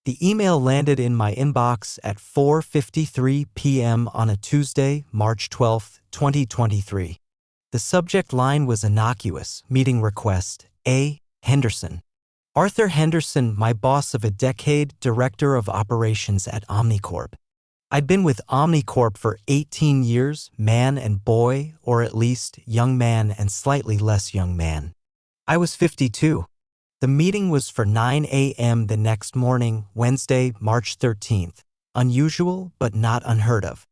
The email landed in my inbox at 4:53 p.m. on a Tuesday, March 12, 2023. The subject line was innocuous: meeting request, A. Henderson. Arthur Henderson, my boss of a decade, director of operations at Omnicorp. I'd been with Omnicorp for 18 years, man and boy, or at least young man and slightly less young man. I was 52. The meeting was for 9 a.m. the next morning, Wednesday, March 13th. Unusual, but not unheard of.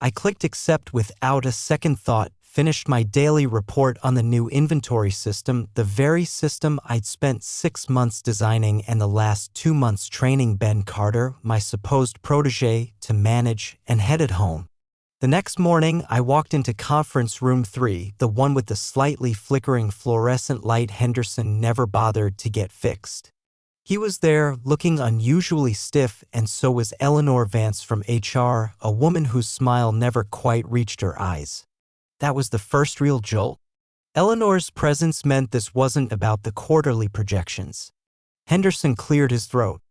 I clicked accept without a second thought, finished my daily report on the new inventory system, the very system I'd spent 6 months designing and the last 2 months training Ben Carter, my supposed protege, to manage, and headed home. The next morning, I walked into conference room 3, the one with the slightly flickering fluorescent light Henderson never bothered to get fixed. He was there, looking unusually stiff, and so was Eleanor Vance from HR, a woman whose smile never quite reached her eyes. That was the first real jolt. Eleanor's presence meant this wasn't about the quarterly projections. Henderson cleared his throat.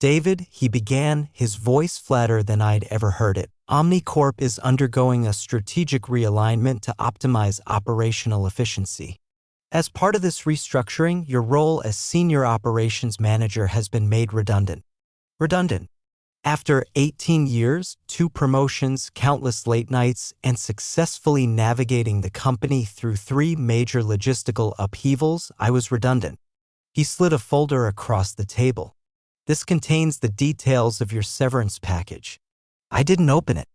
"David," he began, his voice flatter than I'd ever heard it, "Omnicorp is undergoing a strategic realignment to optimize operational efficiency. As part of this restructuring, your role as Senior Operations Manager has been made redundant." Redundant. After 18 years, 2 promotions, countless late nights, and successfully navigating the company through 3 major logistical upheavals, I was redundant. He slid a folder across the table. "This contains the details of your severance package." I didn't open it.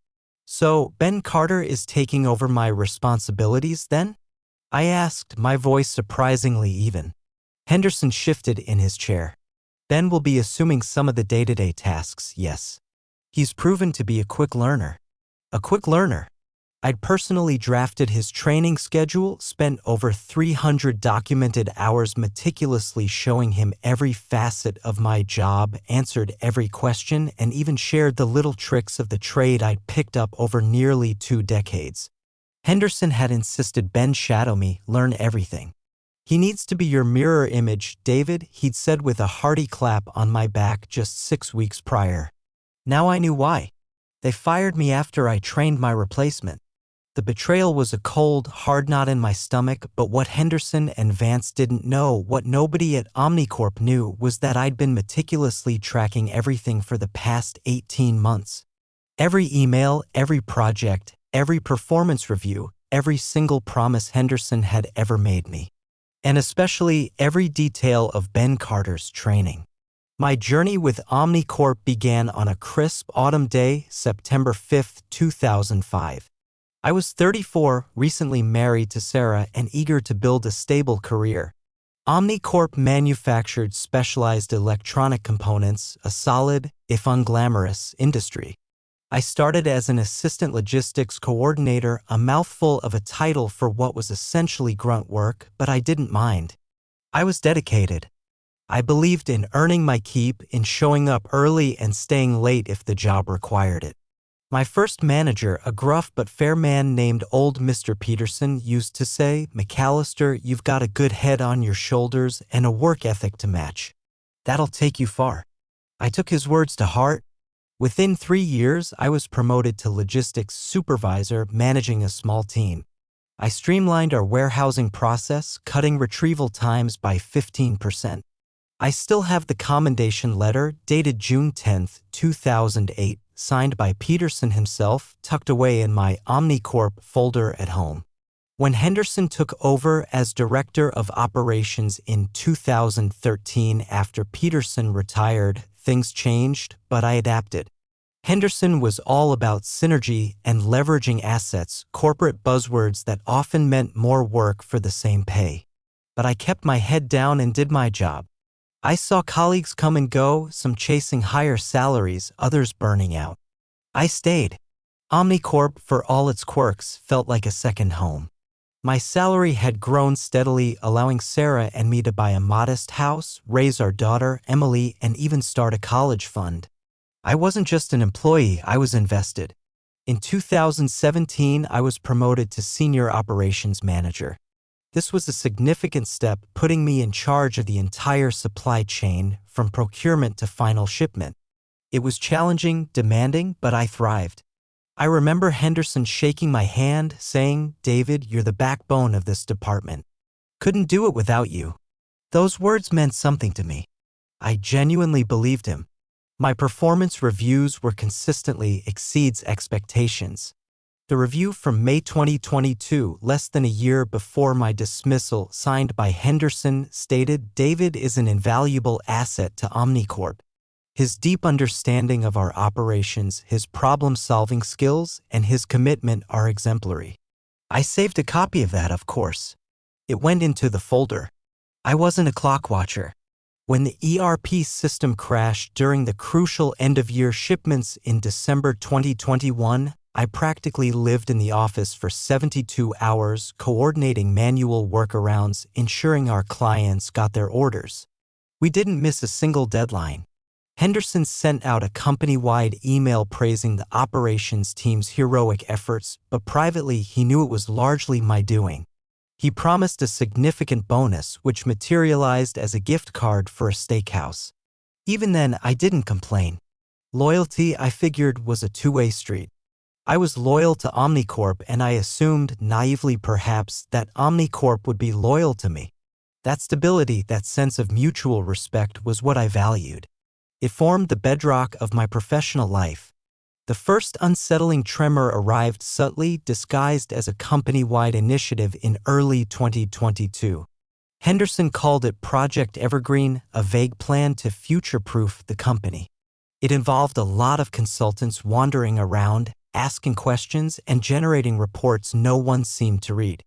"So, Ben Carter is taking over my responsibilities then?" I asked, my voice surprisingly even. Henderson shifted in his chair. "Ben will be assuming some of the day-to-day tasks, yes. He's proven to be a quick learner." A quick learner. I'd personally drafted his training schedule, spent over 300 documented hours meticulously showing him every facet of my job, answered every question, and even shared the little tricks of the trade I'd picked up over nearly 2 decades. Henderson had insisted Ben shadow me, learn everything. "He needs to be your mirror image, David," he'd said with a hearty clap on my back just 6 weeks prior. Now I knew why. They fired me after I trained my replacement. The betrayal was a cold, hard knot in my stomach, but what Henderson and Vance didn't know, what nobody at Omnicorp knew, was that I'd been meticulously tracking everything for the past 18 months. Every email, every project, every performance review, every single promise Henderson had ever made me. And especially every detail of Ben Carter's training. My journey with Omnicorp began on a crisp autumn day, September 5, 2005. I was 34, recently married to Sarah, and eager to build a stable career. Omnicorp manufactured specialized electronic components, a solid, if unglamorous, industry. I started as an assistant logistics coordinator, a mouthful of a title for what was essentially grunt work, but I didn't mind. I was dedicated. I believed in earning my keep, in showing up early and staying late if the job required it. My first manager, a gruff but fair man named Old Mr. Peterson, used to say, "McAllister, you've got a good head on your shoulders and a work ethic to match. That'll take you far." I took his words to heart. Within 3 years, I was promoted to logistics supervisor, managing a small team. I streamlined our warehousing process, cutting retrieval times by 15%. I still have the commendation letter, dated June 10, 2008, signed by Peterson himself, tucked away in my Omnicorp folder at home. When Henderson took over as Director of Operations in 2013 after Peterson retired, things changed, but I adapted. Henderson was all about synergy and leveraging assets, corporate buzzwords that often meant more work for the same pay. But I kept my head down and did my job. I saw colleagues come and go, some chasing higher salaries, others burning out. I stayed. Omnicorp, for all its quirks, felt like a second home. My salary had grown steadily, allowing Sarah and me to buy a modest house, raise our daughter, Emily, and even start a college fund. I wasn't just an employee, I was invested. In 2017, I was promoted to Senior Operations Manager. This was a significant step, putting me in charge of the entire supply chain, from procurement to final shipment. It was challenging, demanding, but I thrived. I remember Henderson shaking my hand, saying, "David, you're the backbone of this department. Couldn't do it without you." Those words meant something to me. I genuinely believed him. My performance reviews were consistently exceeds expectations. The review from May 2022, less than a year before my dismissal, signed by Henderson, stated, "David is an invaluable asset to Omnicorp. His deep understanding of our operations, his problem-solving skills, and his commitment are exemplary." I saved a copy of that, of course. It went into the folder. I wasn't a clock watcher. When the ERP system crashed during the crucial end-of-year shipments in December 2021, I practically lived in the office for 72 hours, coordinating manual workarounds, ensuring our clients got their orders. We didn't miss a single deadline. Henderson sent out a company-wide email praising the operations team's heroic efforts, but privately he knew it was largely my doing. He promised a significant bonus, which materialized as a gift card for a steakhouse. Even then, I didn't complain. Loyalty, I figured, was a two-way street. I was loyal to Omnicorp, and I assumed, naively perhaps, that Omnicorp would be loyal to me. That stability, that sense of mutual respect, was what I valued. It formed the bedrock of my professional life. The first unsettling tremor arrived subtly, disguised as a company-wide initiative in early 2022. Henderson called it Project Evergreen, a vague plan to future-proof the company. It involved a lot of consultants wandering around, asking questions, and generating reports no one seemed to read.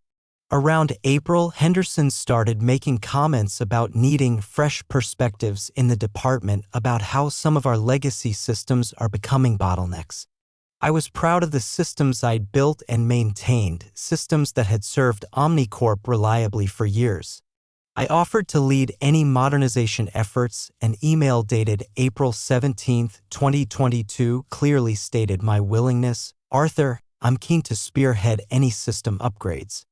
Around April, Henderson started making comments about needing fresh perspectives in the department about how some of our legacy systems are becoming bottlenecks. I was proud of the systems I'd built and maintained, systems that had served Omnicorp reliably for years. I offered to lead any modernization efforts. An email dated April 17, 2022 clearly stated my willingness. "Arthur, I'm keen to spearhead any system upgrades.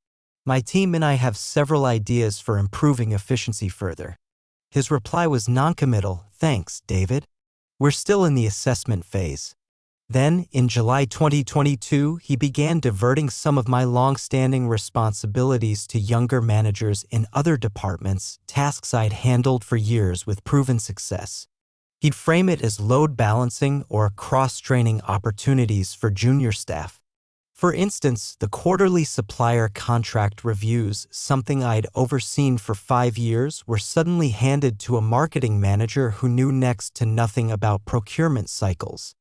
My team and I have several ideas for improving efficiency further." His reply was noncommittal. "Thanks, David. We're still in the assessment phase." Then, in July 2022, he began diverting some of my long-standing responsibilities to younger managers in other departments, tasks I'd handled for years with proven success. He'd frame it as load balancing or cross-training opportunities for junior staff. For instance, the quarterly supplier contract reviews, something I'd overseen for 5 years, were suddenly handed to a marketing manager who knew next to nothing about procurement cycles.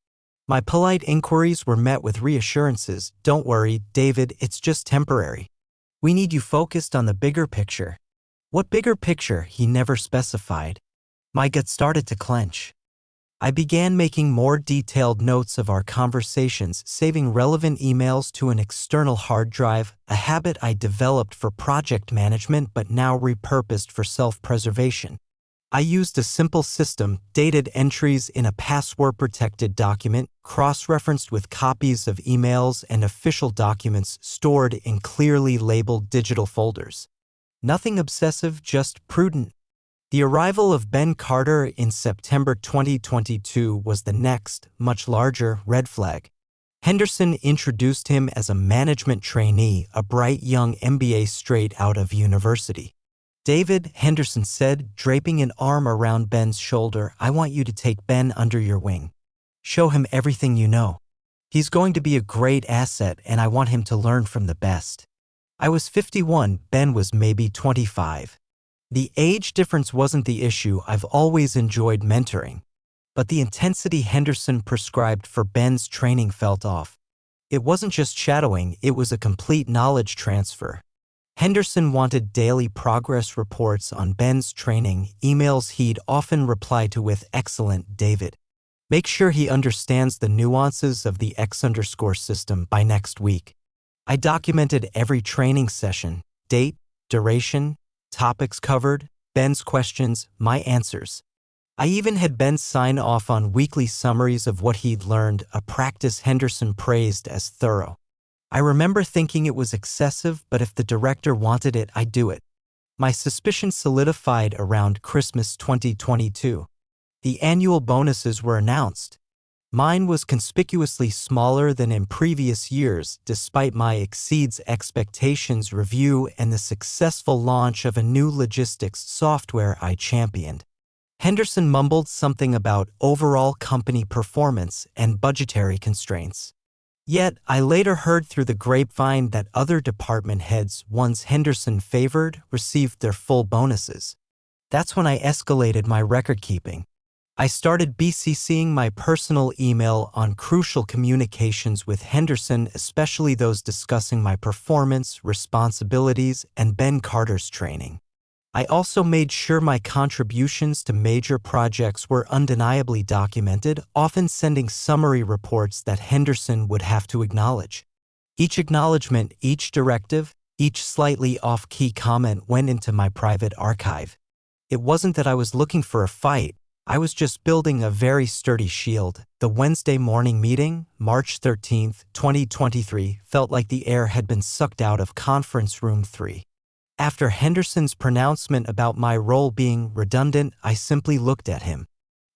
My polite inquiries were met with reassurances. "Don't worry, David, it's just temporary. We need you focused on the bigger picture." What bigger picture, he never specified. My gut started to clench. I began making more detailed notes of our conversations, saving relevant emails to an external hard drive, a habit I developed for project management but now repurposed for self-preservation. I used a simple system, dated entries in a password-protected document, cross-referenced with copies of emails and official documents stored in clearly labeled digital folders. Nothing obsessive, just prudent. The arrival of Ben Carter in September 2022 was the next, much larger, red flag. Henderson introduced him as a management trainee, a bright young MBA straight out of university. "David," Henderson said, draping an arm around Ben's shoulder, "I want you to take Ben under your wing. Show him everything you know. He's going to be a great asset, and I want him to learn from the best." I was 51, Ben was maybe 25. The age difference wasn't the issue. I've always enjoyed mentoring. But the intensity Henderson prescribed for Ben's training felt off. It wasn't just shadowing, it was a complete knowledge transfer. Henderson wanted daily progress reports on Ben's training, emails he'd often reply to with "Excellent, David. Make sure he understands the nuances of the X_ system by next week." I documented every training session, date, duration, topics covered, Ben's questions, my answers. I even had Ben sign off on weekly summaries of what he'd learned, a practice Henderson praised as thorough. I remember thinking it was excessive, but if the director wanted it, I'd do it. My suspicion solidified around Christmas 2022. The annual bonuses were announced. Mine was conspicuously smaller than in previous years despite my exceeds expectations review and the successful launch of a new logistics software I championed. Henderson mumbled something about overall company performance and budgetary constraints. Yet, I later heard through the grapevine that other department heads ones Henderson favored received their full bonuses. That's when I escalated my record-keeping. I started BCCing my personal email on crucial communications with Henderson, especially those discussing my performance, responsibilities, and Ben Carter's training. I also made sure my contributions to major projects were undeniably documented, often sending summary reports that Henderson would have to acknowledge. Each acknowledgement, each directive, each slightly off-key comment went into my private archive. It wasn't that I was looking for a fight. I was just building a very sturdy shield. The Wednesday morning meeting, March 13, 2023, felt like the air had been sucked out of conference room 3. After Henderson's pronouncement about my role being redundant, I simply looked at him.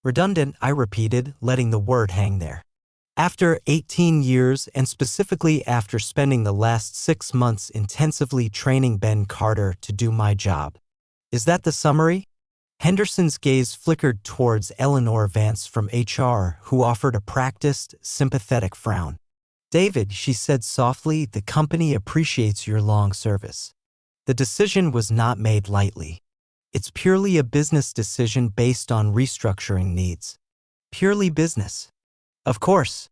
Redundant, I repeated, letting the word hang there. After 18 years, and specifically after spending the last 6 months intensively training Ben Carter to do my job. Is that the summary? Henderson's gaze flickered towards Eleanor Vance from HR, who offered a practiced, sympathetic frown. David, she said softly, the company appreciates your long service. The decision was not made lightly. It's purely a business decision based on restructuring needs. Purely business. Of course.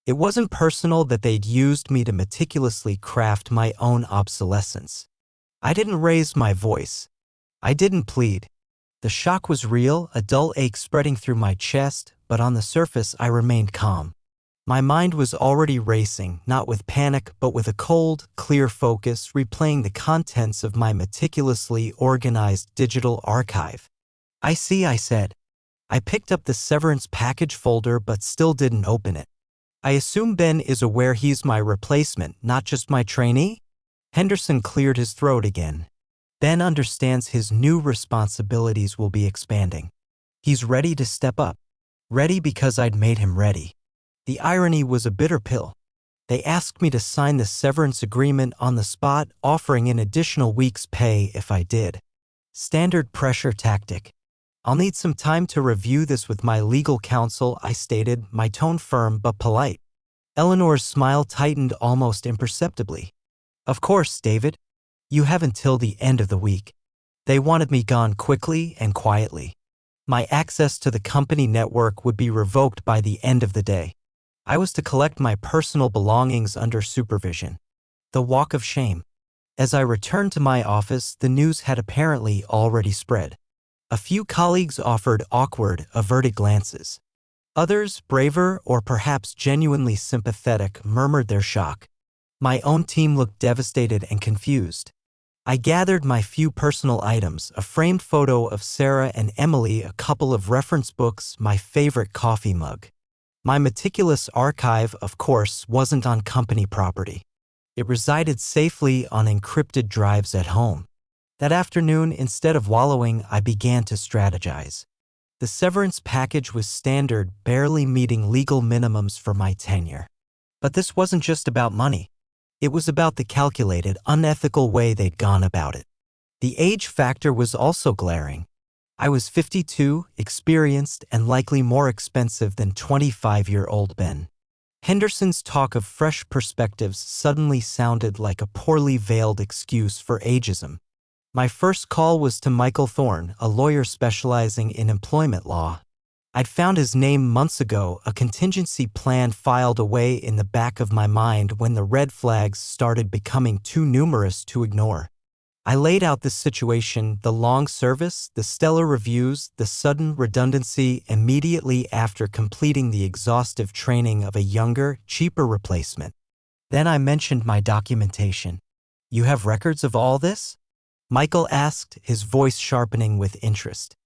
It wasn't personal that they'd used me to meticulously craft my own obsolescence. I didn't raise my voice. I didn't plead. The shock was real, a dull ache spreading through my chest, but on the surface I remained calm. My mind was already racing, not with panic, but with a cold, clear focus, replaying the contents of my meticulously organized digital archive. I see, I said. I picked up the severance package folder but still didn't open it. I assume Ben is aware he's my replacement, not just my trainee? Henderson cleared his throat again. Ben understands his new responsibilities will be expanding. He's ready to step up. Ready because I'd made him ready. The irony was a bitter pill. They asked me to sign the severance agreement on the spot, offering an additional week's pay if I did. Standard pressure tactic. I'll need some time to review this with my legal counsel, I stated, my tone firm but polite. Eleanor's smile tightened almost imperceptibly. Of course, David. You have until the end of the week. They wanted me gone quickly and quietly. My access to the company network would be revoked by the end of the day. I was to collect my personal belongings under supervision. The walk of shame. As I returned to my office, the news had apparently already spread. A few colleagues offered awkward, averted glances. Others, braver or perhaps genuinely sympathetic, murmured their shock. My own team looked devastated and confused. I gathered my few personal items, a framed photo of Sarah and Emily, a couple of reference books, my favorite coffee mug. My meticulous archive, of course, wasn't on company property. It resided safely on encrypted drives at home. That afternoon, instead of wallowing, I began to strategize. The severance package was standard, barely meeting legal minimums for my tenure. But this wasn't just about money. It was about the calculated, unethical way they'd gone about it. The age factor was also glaring. I was 52, experienced, and likely more expensive than 25-year-old Ben. Henderson's talk of fresh perspectives suddenly sounded like a poorly veiled excuse for ageism. My first call was to Michael Thorne, a lawyer specializing in employment law. I'd found his name months ago, a contingency plan filed away in the back of my mind when the red flags started becoming too numerous to ignore. I laid out the situation, the long service, the stellar reviews, the sudden redundancy immediately after completing the exhaustive training of a younger, cheaper replacement. Then I mentioned my documentation. You have records of all this? Michael asked, his voice sharpening with interest.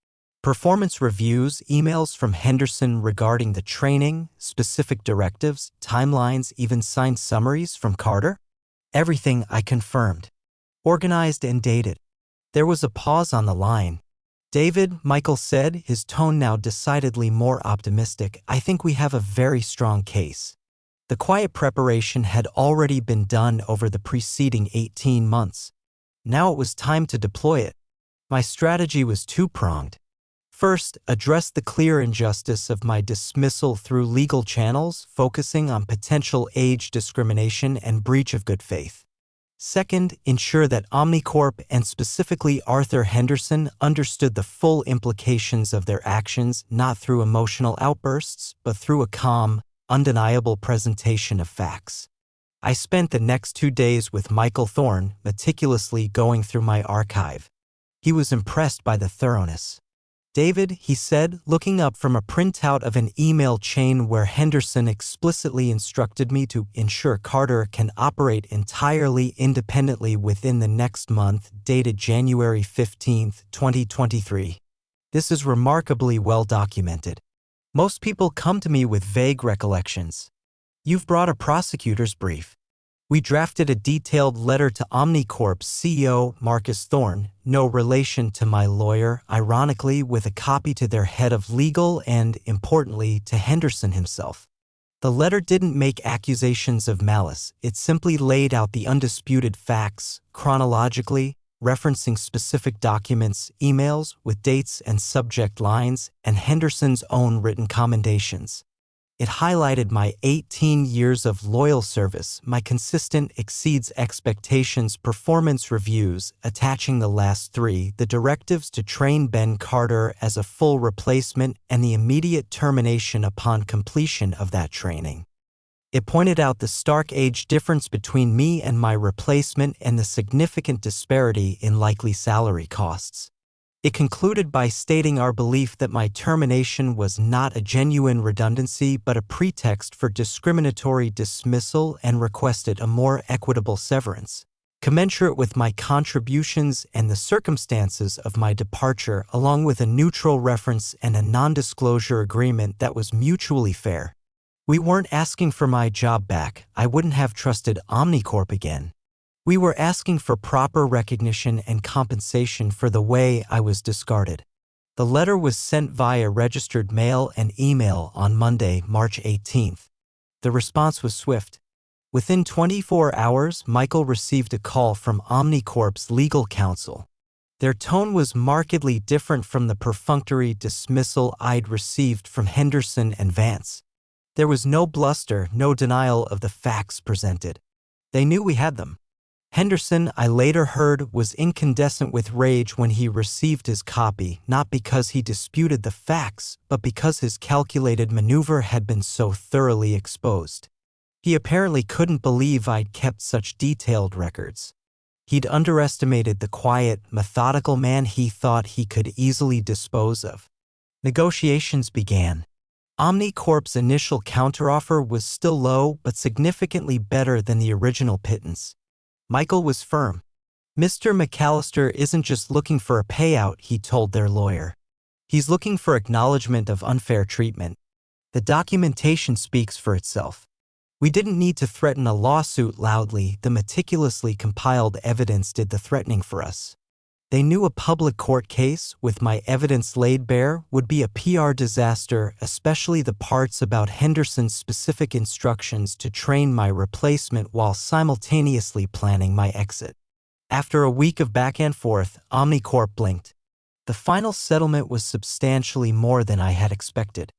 Performance reviews, emails from Henderson regarding the training, specific directives, timelines, even signed summaries from Carter? Everything, I confirmed. Organized and dated. There was a pause on the line. David, Michael said, his tone now decidedly more optimistic, I think we have a very strong case. The quiet preparation had already been done over the preceding 18 months. Now it was time to deploy it. My strategy was two-pronged. First, address the clear injustice of my dismissal through legal channels, focusing on potential age discrimination and breach of good faith. Second, ensure that Omnicorp and specifically Arthur Henderson understood the full implications of their actions not through emotional outbursts, but through a calm, undeniable presentation of facts. I spent the next 2 days with Michael Thorne, meticulously going through my archive. He was impressed by the thoroughness. David, he said, looking up from a printout of an email chain where Henderson explicitly instructed me to ensure Carter can operate entirely independently within the next month, dated January 15, 2023. This is remarkably well documented. Most people come to me with vague recollections. You've brought a prosecutor's brief. We drafted a detailed letter to Omnicorp's CEO, Marcus Thorne, no relation to my lawyer, ironically with a copy to their head of legal and, importantly, to Henderson himself. The letter didn't make accusations of malice, it simply laid out the undisputed facts, chronologically, referencing specific documents, emails with dates and subject lines, and Henderson's own written commendations. It highlighted my 18 years of loyal service, my consistent exceeds expectations performance reviews, attaching the last 3, the directives to train Ben Carter as a full replacement and the immediate termination upon completion of that training. It pointed out the stark age difference between me and my replacement and the significant disparity in likely salary costs. It concluded by stating our belief that my termination was not a genuine redundancy but a pretext for discriminatory dismissal and requested a more equitable severance, commensurate with my contributions and the circumstances of my departure, along with a neutral reference and a non-disclosure agreement that was mutually fair. We weren't asking for my job back. I wouldn't have trusted Omnicorp again. We were asking for proper recognition and compensation for the way I was discarded. The letter was sent via registered mail and email on Monday, March 18th. The response was swift. Within 24 hours, Michael received a call from Omnicorp's legal counsel. Their tone was markedly different from the perfunctory dismissal I'd received from Henderson and Vance. There was no bluster, no denial of the facts presented. They knew we had them. Henderson, I later heard, was incandescent with rage when he received his copy, not because he disputed the facts, but because his calculated maneuver had been so thoroughly exposed. He apparently couldn't believe I'd kept such detailed records. He'd underestimated the quiet, methodical man he thought he could easily dispose of. Negotiations began. Omnicorp's initial counteroffer was still low, but significantly better than the original pittance. Michael was firm. Mr. McAllister isn't just looking for a payout, he told their lawyer. He's looking for acknowledgement of unfair treatment. The documentation speaks for itself. We didn't need to threaten a lawsuit loudly, the meticulously compiled evidence did the threatening for us. They knew a public court case, with my evidence laid bare, would be a PR disaster, especially the parts about Henderson's specific instructions to train my replacement while simultaneously planning my exit. After a week of back and forth, Omnicorp blinked. The final settlement was substantially more than I had expected.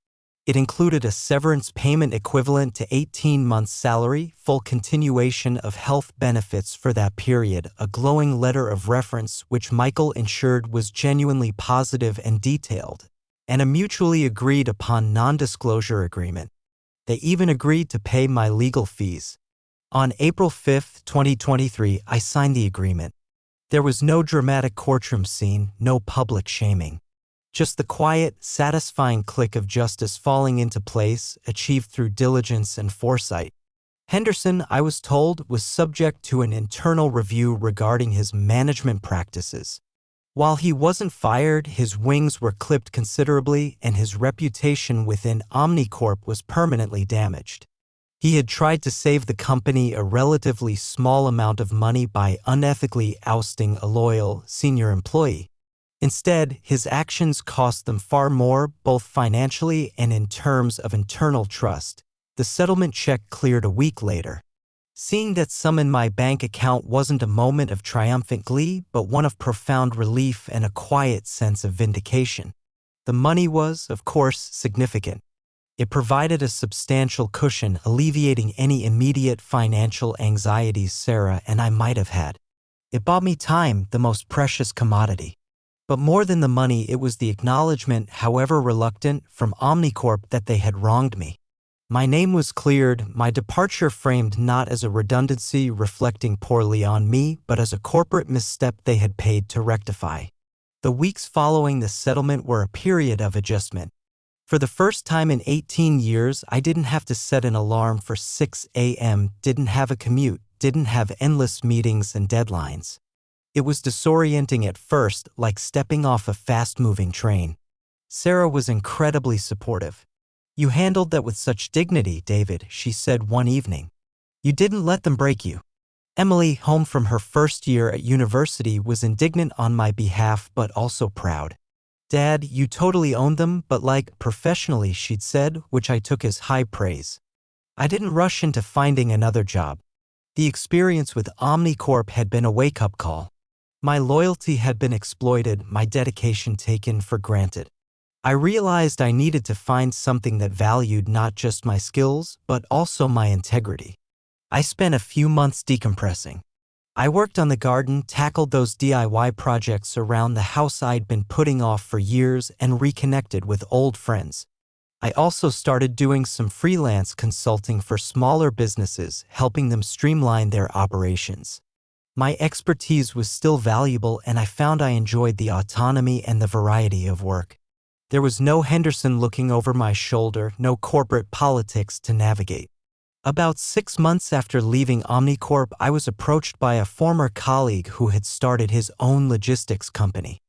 It included a severance payment equivalent to 18 months' salary, full continuation of health benefits for that period, a glowing letter of reference which Michael ensured was genuinely positive and detailed, and a mutually agreed upon non-disclosure agreement. They even agreed to pay my legal fees. On April 5, 2023, I signed the agreement. There was no dramatic courtroom scene, no public shaming. Just the quiet, satisfying click of justice falling into place, achieved through diligence and foresight. Henderson, I was told, was subject to an internal review regarding his management practices. While he wasn't fired, his wings were clipped considerably and his reputation within Omnicorp was permanently damaged. He had tried to save the company a relatively small amount of money by unethically ousting a loyal, senior employee. Instead, his actions cost them far more, both financially and in terms of internal trust. The settlement check cleared a week later. Seeing that sum in my bank account wasn't a moment of triumphant glee, but one of profound relief and a quiet sense of vindication. The money was, of course, significant. It provided a substantial cushion, alleviating any immediate financial anxieties Sarah and I might have had. It bought me time, the most precious commodity. But more than the money, it was the acknowledgement, however reluctant, from Omnicorp that they had wronged me. My name was cleared, my departure framed not as a redundancy reflecting poorly on me, but as a corporate misstep they had paid to rectify. The weeks following the settlement were a period of adjustment. For the first time in 18 years, I didn't have to set an alarm for 6 a.m., didn't have a commute, didn't have endless meetings and deadlines. It was disorienting at first, like stepping off a fast-moving train. Sarah was incredibly supportive. "You handled that with such dignity, David," she said one evening. "You didn't let them break you." Emily, home from her first year at university, was indignant on my behalf but also proud. "Dad, you totally owned them, but like, professionally," she'd said, which I took as high praise. I didn't rush into finding another job. The experience with Omnicorp had been a wake-up call. My loyalty had been exploited, my dedication taken for granted. I realized I needed to find something that valued not just my skills, but also my integrity. I spent a few months decompressing. I worked on the garden, tackled those DIY projects around the house I'd been putting off for years, and reconnected with old friends. I also started doing some freelance consulting for smaller businesses, helping them streamline their operations. My expertise was still valuable, and I found I enjoyed the autonomy and the variety of work. There was no Henderson looking over my shoulder, no corporate politics to navigate. About 6 months after leaving Omnicorp, I was approached by a former colleague who had started his own logistics company.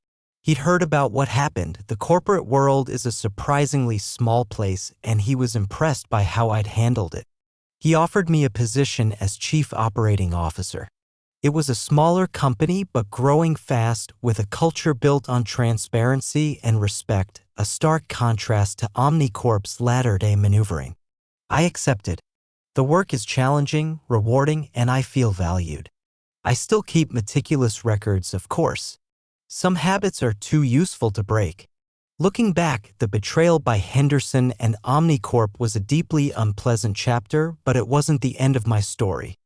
He'd heard about what happened. The corporate world is a surprisingly small place, and he was impressed by how I'd handled it. He offered me a position as Chief Operating Officer. It was a smaller company, but growing fast, with a culture built on transparency and respect, a stark contrast to Omnicorp's latter-day maneuvering. I accepted. The work is challenging, rewarding, and I feel valued. I still keep meticulous records, of course. Some habits are too useful to break. Looking back, the betrayal by Henderson and Omnicorp was a deeply unpleasant chapter, but it wasn't the end of my story.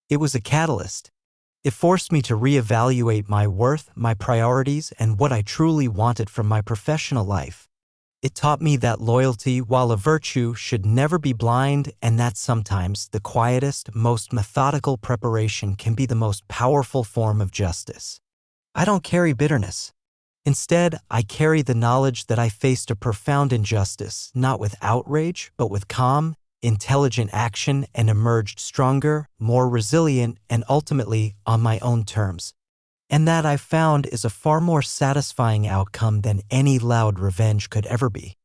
It was a catalyst. It forced me to reevaluate my worth, my priorities, and what I truly wanted from my professional life. It taught me that loyalty, while a virtue, should never be blind, and that sometimes the quietest, most methodical preparation can be the most powerful form of justice. I don't carry bitterness. Instead, I carry the knowledge that I faced a profound injustice, not with outrage, but with calm, intelligent action, and emerged stronger, more resilient, and ultimately on my own terms. And that, I've found, is a far more satisfying outcome than any loud revenge could ever be.